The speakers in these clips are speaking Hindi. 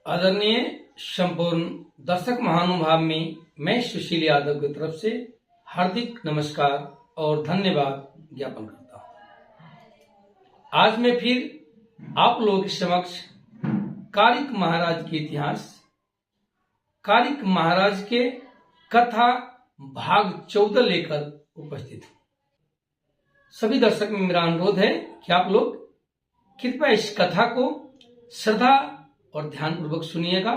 आदरणीय संपूर्ण दर्शक महानुभाव में मैं सुशील यादव की तरफ से हार्दिक नमस्कार और धन्यवाद ज्ञापन करता हूं। आज मैं फिर आप लोगों के समक्ष कारिक महाराज के इतिहास, कारिक महाराज के कथा भाग 14 लेकर उपस्थित हूं। सभी दर्शक में मेरा अनुरोध है कि आप लोग कृपया इस कथा को श्रद्धा और ध्यानपूर्वक सुनिएगा।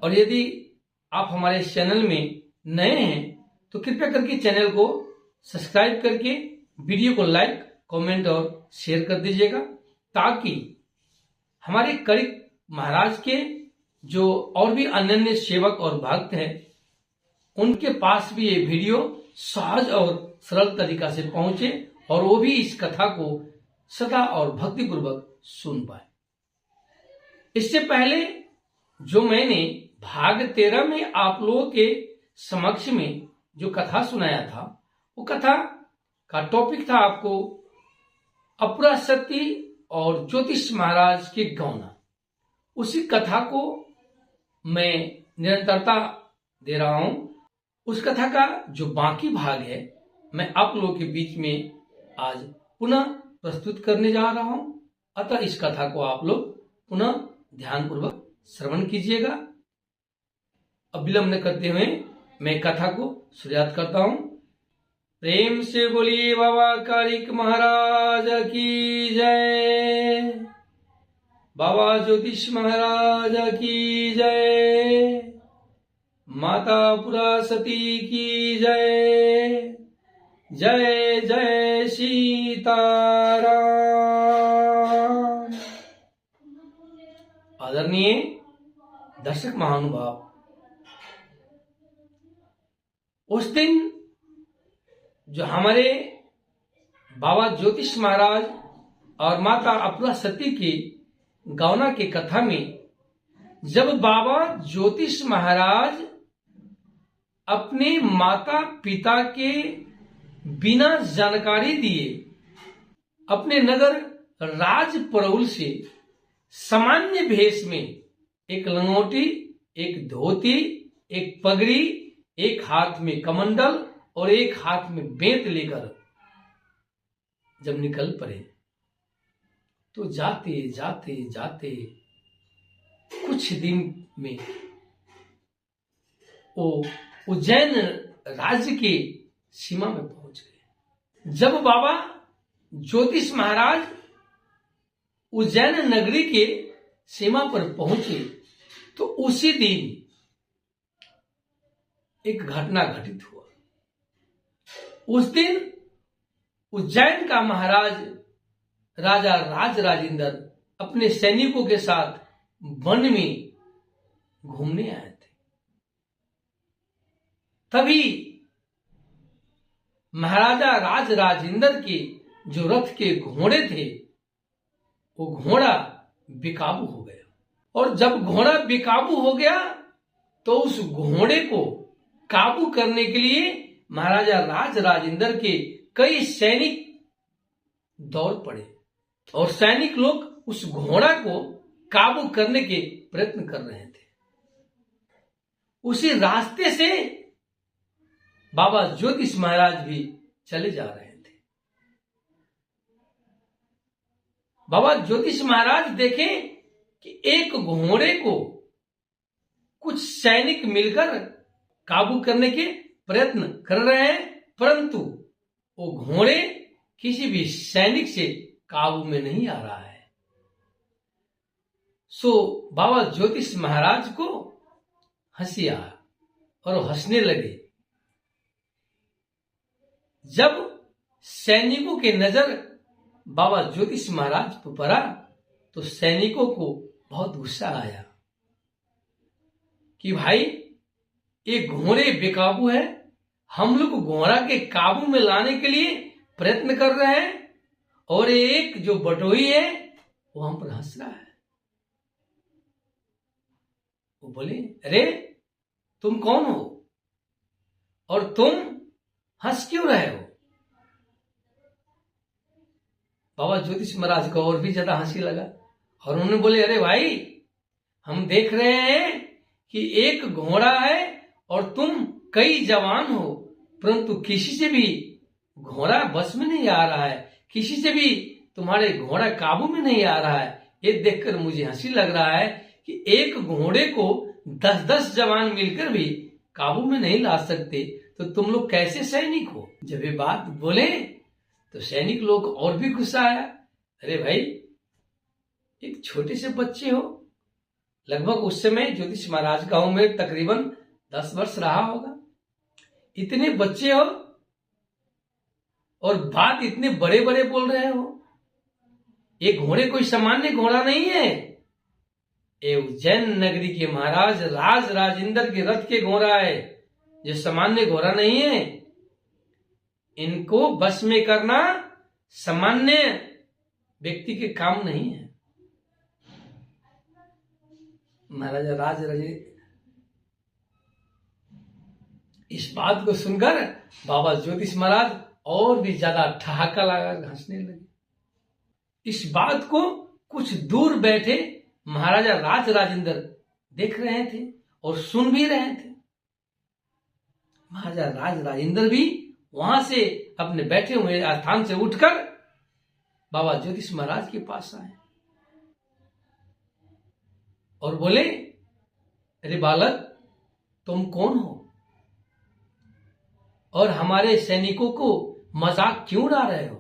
और यदि आप हमारे चैनल में नए हैं तो कृपया करके चैनल को सब्सक्राइब करके वीडियो को लाइक, कमेंट और शेयर कर दीजिएगा, ताकि हमारे कारिक महाराज के जो और भी अन्य सेवक और भक्त हैं उनके पास भी ये वीडियो सहज और सरल तरीका से पहुंचे और वो भी इस कथा को सदा और भक्ति पूर्वक सुन पाए। इससे पहले जो मैंने भाग 13 में आप लोगों के समक्ष में जो कथा सुनाया था, वो कथा का टॉपिक था आपको अपराशक्ति और ज्योतिष महाराज के गौना। उसी कथा को मैं निरंतरता दे रहा हूं। उस कथा का जो बाकी भाग है मैं आप लोगों के बीच में आज पुनः प्रस्तुत करने जा रहा हूं। अतः इस कथा को आप लोग पुनः ध्यानपूर्वक श्रवण कीजिएगा। अब विलंब न करते हुए मैं कथा को शुरुआत करता हूं। प्रेम से बोलिए बाबा कारिक महाराज की जय, बाबा ज्योतिष महाराज की जय, माता पुरासती की जय, जय जय सीताराम। आदरणीय दर्शक महानुभाव, उस दिन जो हमारे बाबा ज्योतिष महाराज और माता अपराशक्ति की गौना की कथा में जब बाबा ज्योतिष महाराज अपने माता पिता के बिना जानकारी दिए अपने नगर राजपरौल से सामान्य भेष में एक लंगोटी, एक धोती, एक पगड़ी, एक हाथ में कमंडल और एक हाथ में बेंत लेकर जब निकल पड़े तो जाते जाते जाते कुछ दिन में वो उज्जैन राज्य के सीमा में पहुंच गए। जब बाबा ज्योतिष महाराज उज्जैन नगरी के सीमा पर पहुंचे तो उसी दिन एक घटना घटित हुआ। उस दिन उज्जैन का महाराज राजा राजेंद्र अपने सैनिकों के साथ वन में घूमने आए थे। तभी महाराजा राजेंद्र के जो रथ के घोड़े थे वो घोड़ा बेकाबू हो गया। और जब घोड़ा बेकाबू हो गया तो उस घोड़े को काबू करने के लिए महाराजा राजेंद्र के कई सैनिक दौड़ पड़े और सैनिक लोग उस घोड़ा को काबू करने के प्रयत्न कर रहे थे। उसी रास्ते से बाबा ज्योतिष महाराज भी चले जा रहे थे। बाबा ज्योतिष महाराज देखें कि एक घोड़े को कुछ सैनिक मिलकर काबू करने के प्रयत्न कर रहे हैं, परंतु वो घोड़े किसी भी सैनिक से काबू में नहीं आ रहा है। सो बाबा ज्योतिष महाराज को हंसी आया और वो हंसने लगे। जब सैनिकों के नजर बाबा ज्योतिष महाराज पर पड़ा तो सैनिकों को बहुत गुस्सा आया कि भाई ये घोड़े बेकाबू है, हम लोग घोड़ा के काबू में लाने के लिए प्रयत्न कर रहे हैं और एक जो बटोही है वो हम पर हंस रहा है। वो बोले, अरे तुम कौन हो और तुम हंस क्यों रहे हो? बाबा ज्योतिष महाराज को और भी ज्यादा हंसी लगा और उन्होंने बोले, अरे भाई हम देख रहे हैं कि एक घोड़ा है और तुम कई जवान हो, परंतु किसी से भी घोड़ा बस में नहीं आ रहा है, किसी से भी तुम्हारे घोड़ा काबू में नहीं आ रहा है। ये देखकर मुझे हंसी लग रहा है कि एक घोड़े को 10-10 जवान मिलकर भी काबू में नहीं ला सकते, तो तुम लोग कैसे सैनिक हो। जब ये बात बोले तो सैनिक लोग और भी गुस्सा आया। अरे भाई, एक छोटे से बच्चे हो, लगभग उस समय ज्योतिष महाराज का उम्र तकरीबन 10 वर्ष रहा होगा, इतने बच्चे हो और बात इतने बड़े बड़े बोल रहे हो। ये घोड़े कोई सामान्य घोड़ा नहीं है, ये उज्जैन नगरी के महाराज राज राजेंद्र के रथ के घोड़ा है, जो सामान्य घोड़ा नहीं है। इनको बस में करना सामान्य व्यक्ति के काम नहीं है। महाराजा राज राजेंद्र इस बात को सुनकर बाबा ज्योतिष महाराज और भी ज्यादा ठहाका लगा हंसने लगे। इस बात को कुछ दूर बैठे महाराजा राज राजेंद्र देख रहे थे और सुन भी रहे थे। महाराजा राज राजेंद्र भी वहां से अपने बैठे हुए स्थान से उठकर बाबा ज्योतिष महाराज के पास आए और बोले, अरे बालक, तुम कौन हो और हमारे सैनिकों को मजाक क्यों उड़ा रहे हो?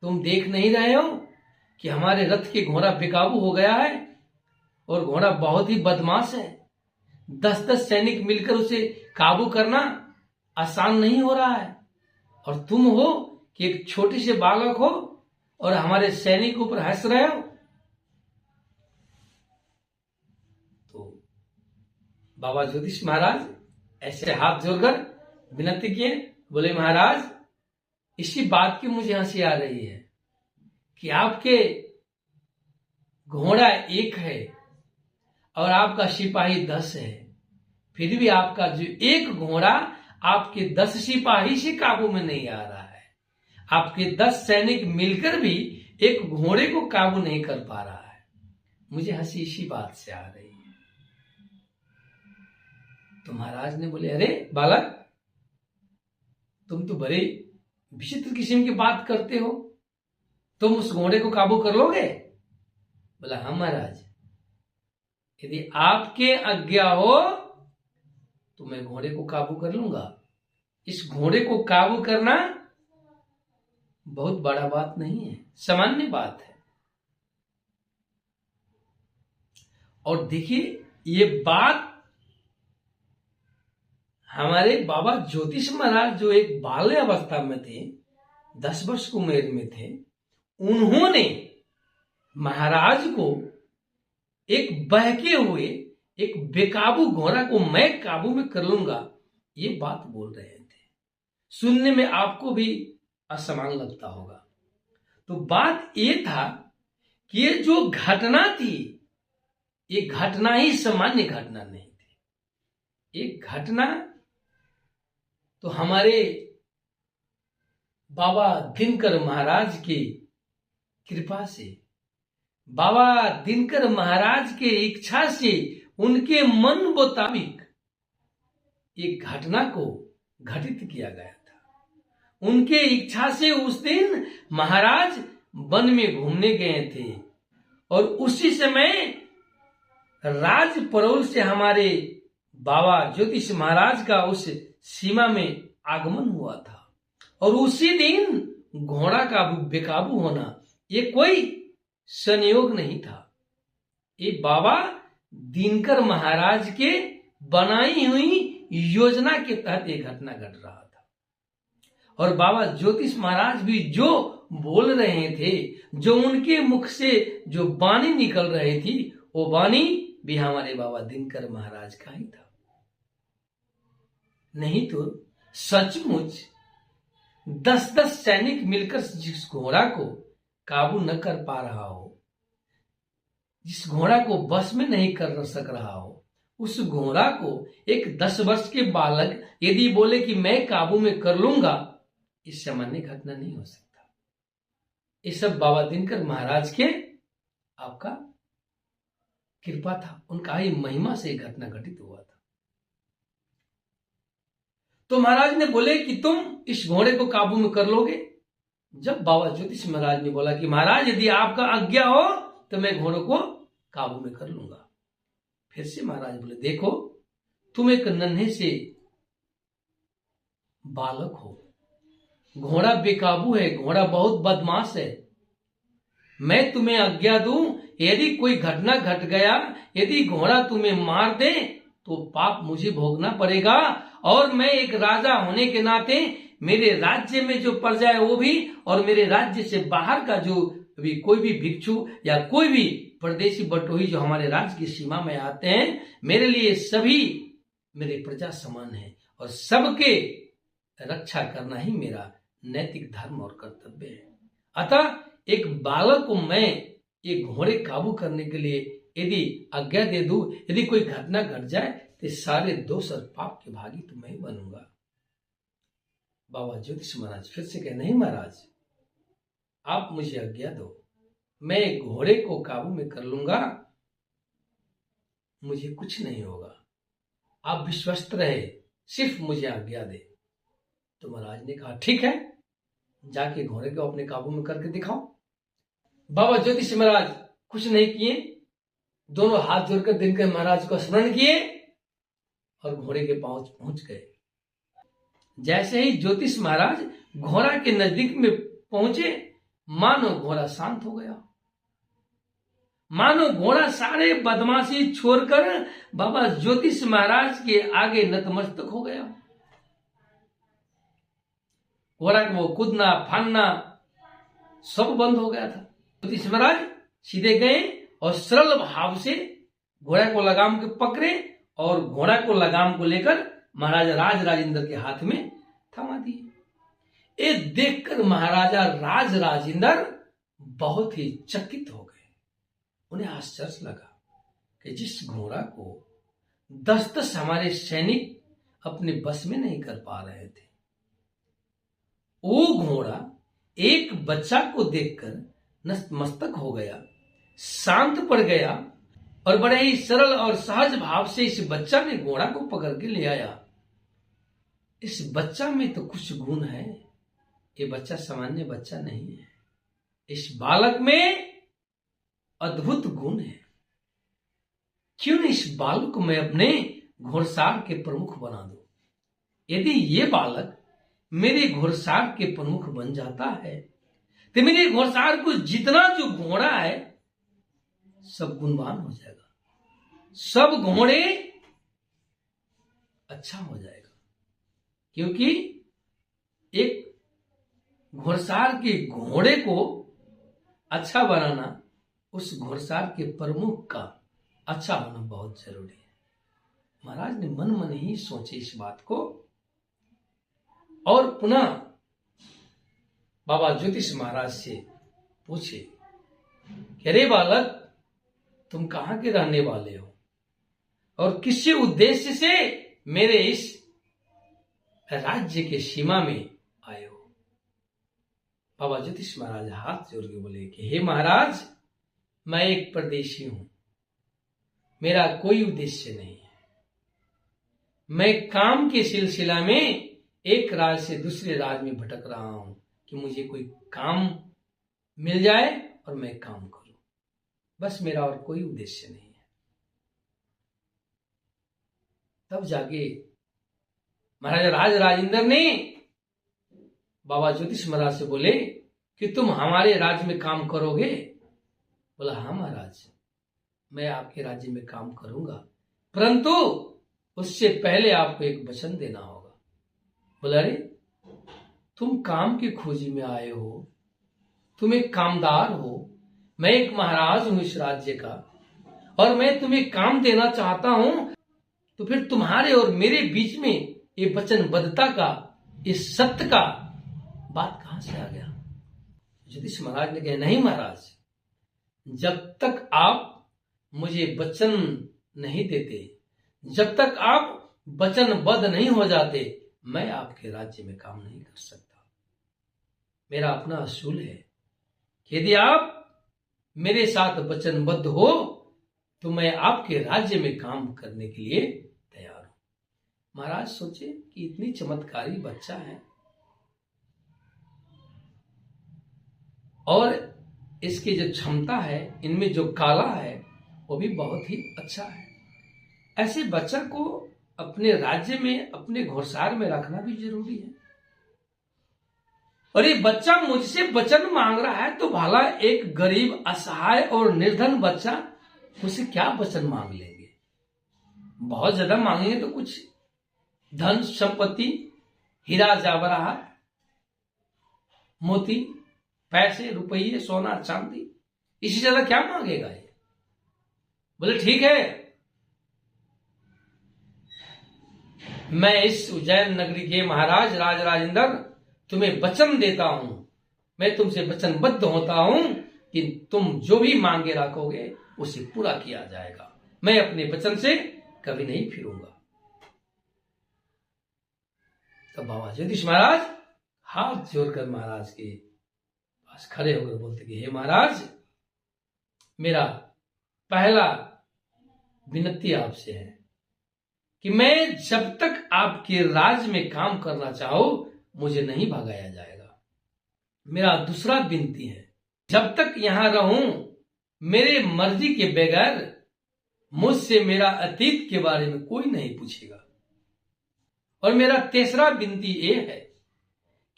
तुम देख नहीं रहे हो कि हमारे रथ के घोड़ा बेकाबू हो गया है और घोड़ा बहुत ही बदमाश है। 10-10 सैनिक मिलकर उसे काबू करना आसान नहीं हो रहा है, और तुम हो कि एक छोटे से बालक हो और हमारे सैनिकों पर हंस रहे हो। तो बाबा ज्योतिष महाराज ऐसे हाथ जोड़कर विनती किए, बोले, महाराज, इसी बात की मुझे हंसी आ रही है कि आपके घोड़ा एक है और आपका सिपाही 10 है, फिर भी आपका जो एक घोड़ा आपके 10 सिपाही से काबू में नहीं आ रहा है। आपके 10 सैनिक मिलकर भी एक घोड़े को काबू नहीं कर पा रहा है। मुझे हंसी इसी बात से आ रही है। तो महाराज ने बोले, अरे बालक, तुम तो बड़े विचित्र किस्म की बात करते हो, तुम उस घोड़े को काबू कर लोगे? बोला, हाँ महाराज, यदि आपके आज्ञा हो तो मैं घोड़े को काबू कर लूंगा। इस घोड़े को काबू करना बहुत बड़ा बात नहीं है, सामान्य बात है। और देखिए, ये बात हमारे बाबा ज्योतिष महाराज जो एक बाल्य अवस्था में थे, 10 वर्ष की उम्र में थे, उन्होंने महाराज को एक बहके हुए एक बेकाबू घोड़ा को मैं काबू में कर लूंगा, ये बात बोल रहे थे। सुनने में आपको भी असमान लगता होगा। तो बात ये था कि ये जो घटना थी, ये घटना ही सामान्य घटना नहीं थी। एक घटना तो हमारे बाबा दिनकर महाराज की कृपा से, बाबा दिनकर महाराज के इच्छा से, उनके मन मुताबिक एक घटना को घटित किया गया था। उनके इच्छा से उस दिन महाराज वन में घूमने गए थे और उसी समय राज परोल से हमारे बाबा ज्योतिष महाराज का उस सीमा में आगमन हुआ था। और उसी दिन घोड़ा का बेकाबू होना ये कोई संयोग नहीं था, ये बाबा दिनकर महाराज के बनाई हुई योजना के तहत ये घटना घट रहा था। और बाबा ज्योतिष महाराज भी जो बोल रहे थे, जो उनके मुख से जो वाणी निकल रही थी, वो वाणी भी हमारे बाबा दिनकर महाराज का ही था। नहीं तो सचमुच 10-10 सैनिक मिलकर जिस घोड़ा को काबू न कर पा रहा हो, जिस घोड़ा को बस में नहीं कर सक रहा हो, उस घोड़ा को एक 10 वर्ष के बालक यदि बोले कि मैं काबू में कर लूंगा, इस सामान्य घटना नहीं हो सकता। ये सब बाबा दिनकर महाराज के आपका कृपा था, उनका ही महिमा से घटना घटित हुआ था। तो महाराज ने बोले कि तुम इस घोड़े को काबू में कर लोगे। जब बाबा ज्योतिष महाराज ने बोला कि महाराज यदि आपका आज्ञा हो तो मैं घोड़े को काबू में कर लूंगा। फिर से महाराज बोले, देखो तुम एक नन्हे से बालक हो, घोड़ा बेकाबू है, घोड़ा बहुत बदमाश है। मैं तुम्हें आज्ञा दूं, यदि कोई घटना घट गया, यदि घोड़ा तुम्हें मार दे तो पाप मुझे भोगना पड़ेगा, और मैं एक राजा होने के नाते मेरे राज्य में जो प्रजा है वो भी, और मेरे राज्य से बाहर का जो भी कोई भी भिक्षु या कोई भी परदेशी बटोही जो हमारे राज्य की सीमा में आते हैं, मेरे लिए सभी मेरे प्रजा समान है, और सबके रक्षा करना ही मेरा नैतिक धर्म और कर्तव्य है। अतः एक बालक को मैं एक घोड़े काबू करने के लिए यदि आज्ञा दे दूं, यदि कोई घटना घट जाए तो सारे दोष और पाप के भागी तो मैं ही बनूंगा। बाबा ज्योतिष महाराज फिर से कहे, नहीं महाराज, आप मुझे आज्ञा दो, मैं घोड़े को काबू में कर लूंगा, मुझे कुछ नहीं होगा, आप विश्वस्त रहे, सिर्फ मुझे आज्ञा दे। तो महाराज ने कहा, ठीक है, जाके घोड़े को अपने काबू में करके दिखाओ। बाबा ज्योतिष महाराज कुछ नहीं किए, दोनों हाथ जोड़कर दिनकर महाराज को स्मरण किए और घोड़े के पांव पहुंच गए। जैसे ही ज्योतिष महाराज घोड़ा के नजदीक में पहुंचे, मानो घोड़ा शांत हो गया, मानो घोड़ा सारे बदमाशी छोड़कर बाबा ज्योतिष महाराज के आगे नतमस्तक हो गया। घोड़ा को वो कूदना फानना सब बंद हो गया था। ज्योतिष महाराज सीधे गए और सरल भाव से घोड़ा को लगाम के पकड़े और घोड़ा को लगाम को लेकर महाराजा राज राजेंद्र के हाथ में थमा दिए। ये देखकर महाराजा राज राजेंद्र बहुत ही चकित हो गए। उन्हें आश्चर्य लगा कि जिस घोड़ा को 10 हमारे सैनिक अपने बस में नहीं कर पा रहे थे, वो घोड़ा एक बच्चा को देखकर नतमस्तक हो गया, शांत पड़ गया, और बड़े ही सरल और सहज भाव से इस बच्चा ने घोड़ा को पकड़ के ले आया। इस बच्चा में तो कुछ गुण है, ये बच्चा सामान्य बच्चा नहीं है, इस बालक में अद्भुत गुण है। क्यों नहीं इस बालक को मैं अपने घोड़सार के प्रमुख बना दूं? यदि ये बालक मेरे घोड़सार के प्रमुख बन जाता है तो मेरे घोड़सार को जितना जो घोड़ा है सब गुणवान हो जाएगा, सब घोड़े अच्छा हो जाएगा। क्योंकि एक घोड़सार के घोड़े को अच्छा बनाना उस घोड़सार के प्रमुख का अच्छा होना बहुत जरूरी है। महाराज ने मन मन ही सोचे इस बात को, और पुनः बाबा ज्योतिष महाराज से पूछे कि अरे बालक, तुम कहां के रहने वाले हो और किस उद्देश्य से मेरे इस राज्य के सीमा में आए हो? बाबा ज्योतिष महाराज हाथ जोड़ के बोले कि हे महाराज, मैं एक परदेशी हूं, मेरा कोई उद्देश्य नहीं है, मैं काम के सिलसिला में एक राज्य से दूसरे राज्य में भटक रहा हूं कि मुझे कोई काम मिल जाए और मैं काम करूं, बस मेरा और कोई उद्देश्य नहीं है। तब जाके महाराजा राज राजेंद्र ने बाबा ज्योतिष महाराज से बोले कि तुम हमारे राज्य में काम करोगे? बोला, हाँ महाराज, मैं आपके राज्य में काम करूंगा, परंतु उससे पहले आपको एक वचन देना होगा। बोला, अरे तुम काम की खोजी में आए हो, तुम एक कामदार हो, मैं एक महाराज हूं इस राज्य का, और मैं तुम्हें काम देना चाहता हूं, तो फिर तुम्हारे और मेरे बीच में ये वचनबद्धता का, इस सत्य का बात कहां से आ गया? ज्योतिष महाराज ने कहा, नहीं महाराज, जब तक आप मुझे वचन नहीं देते, जब तक आप वचनबद्ध नहीं हो जाते, मैं आपके राज्य में काम नहीं कर सकता। मेरा अपना असूल है कि यदि आप मेरे साथ वचनबद्ध हो तो मैं आपके राज्य में काम करने के लिए तैयार हूं। महाराज सोचे कि इतनी चमत्कारी बच्चा है और इसकी जो क्षमता है, इनमें जो कला है वो भी बहुत ही अच्छा है। ऐसे बच्चा को अपने राज्य में, अपने घोड़सार में रखना भी जरूरी है। और ये बच्चा मुझसे वचन मांग रहा है, तो भला एक गरीब, असहाय और निर्धन बच्चा मुझसे क्या वचन मांग लेंगे? बहुत ज्यादा मांगेंगे तो कुछ धन संपत्ति, हीरा जवाहरात, मोती, पैसे, रुपये, सोना, चांदी, इससे ज्यादा क्या मांगेगा ये? बोले ठीक है, मैं इस उज्जैन नगरी के महाराज राज राजेंद्र तुम्हें वचन देता हूं, मैं तुमसे वचनबद्ध होता हूं कि तुम जो भी मांगे रखोगे उसे पूरा किया जाएगा। मैं अपने वचन से कभी नहीं फिरूंगा। तो बाबा ज्योतिष महाराज हाथ जोड़कर महाराज के पास खड़े होकर बोलते कि हे महाराज, मेरा पहला विनती आपसे है कि मैं जब तक आपके राज में काम करना चाहो मुझे नहीं भगाया जाएगा। मेरा दूसरा विनती है, जब तक यहां रहूं मेरे मर्जी के बगैर मुझसे मेरा अतीत के बारे में कोई नहीं पूछेगा। और मेरा तीसरा विनती ये है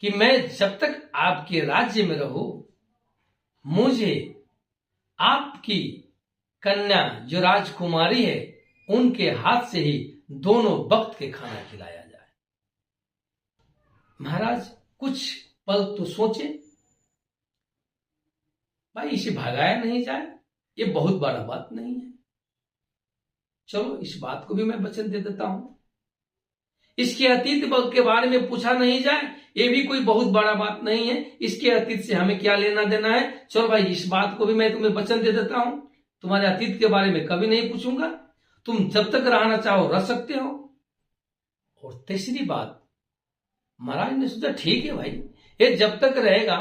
कि मैं जब तक आपके राज्य में रहूं मुझे आपकी कन्या जो राजकुमारी है उनके हाथ से ही दोनों वक्त के खाना खिलाया जाए। महाराज कुछ पल तो सोचे, भाई इसे भगाया नहीं जाए, ये बहुत बड़ा बात नहीं है। चलो इस बात को भी मैं वचन दे देता हूं। इसके अतीत के बारे में पूछा नहीं जाए, ये भी कोई बहुत बड़ा बात नहीं है। इसके अतीत से हमें क्या लेना देना है। चलो भाई इस बात को भी मैं तुम्हें वचन दे देता हूं, तुम्हारे अतीत के बारे में कभी नहीं पूछूंगा, तुम जब तक रहना चाहो रह सकते हो। और तीसरी बात, महाराज ने सोचा ठीक है भाई, ये जब तक रहेगा,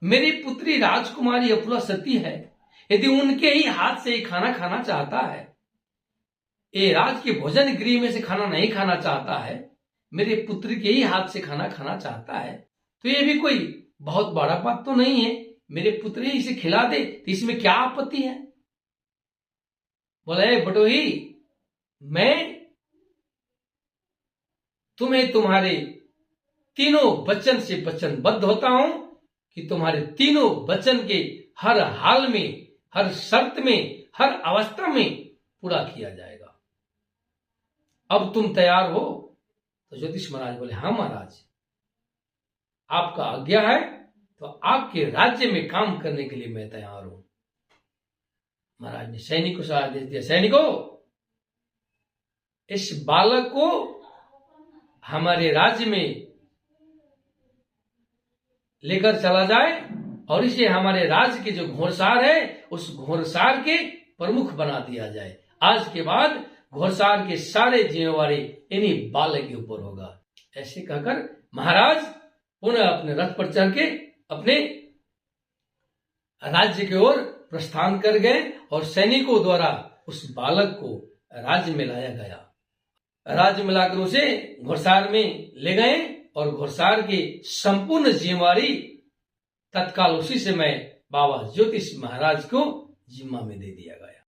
मेरी पुत्री राजकुमारी अपुरा सती है, यदि उनके ही हाथ से खाना खाना चाहता है, ये राज के भोजन गृह में से खाना नहीं खाना चाहता है, मेरे पुत्र के ही हाथ से खाना खाना चाहता है, तो ये भी कोई बहुत बड़ा बात तो नहीं है। मेरे पुत्र ही इसे खिला दे तो इसमें क्या आपत्ति है। बोले बटोही, मैं तुम्हें तुम्हारे तीनों वचन से वचनबद्ध होता हूं कि तुम्हारे तीनों वचन के हर हाल में, हर शर्त में, हर अवस्था में पूरा किया जाएगा। अब तुम तैयार हो? तो ज्योतिष महाराज बोले हाँ महाराज, आपका आज्ञा है तो आपके राज्य में काम करने के लिए मैं तैयार हूं। महाराज ने सैनिकों से आदेश दिया, सैनिकों इस बालक को हमारे राज्य में लेकर चला जाए और इसे हमारे राज्य के जो घोड़सार है उस घोड़सार के प्रमुख बना दिया जाए। आज के बाद घोड़सार के सारे जिम्मेवारी इन्हीं बालक के ऊपर होगा। ऐसे कहकर महाराज पुनः अपने रथ पर चढ़ के अपने राज्य की ओर प्रस्थान कर गए और सैनिकों द्वारा उस बालक को राज्य में लाया गया। राज्य में लाकर उसे घोड़सार में ले गए और घोड़सार की संपूर्ण जिम्मेवारी तत्काल उसी समय बाबा ज्योतिष महाराज को जिम्मा में दे दिया गया।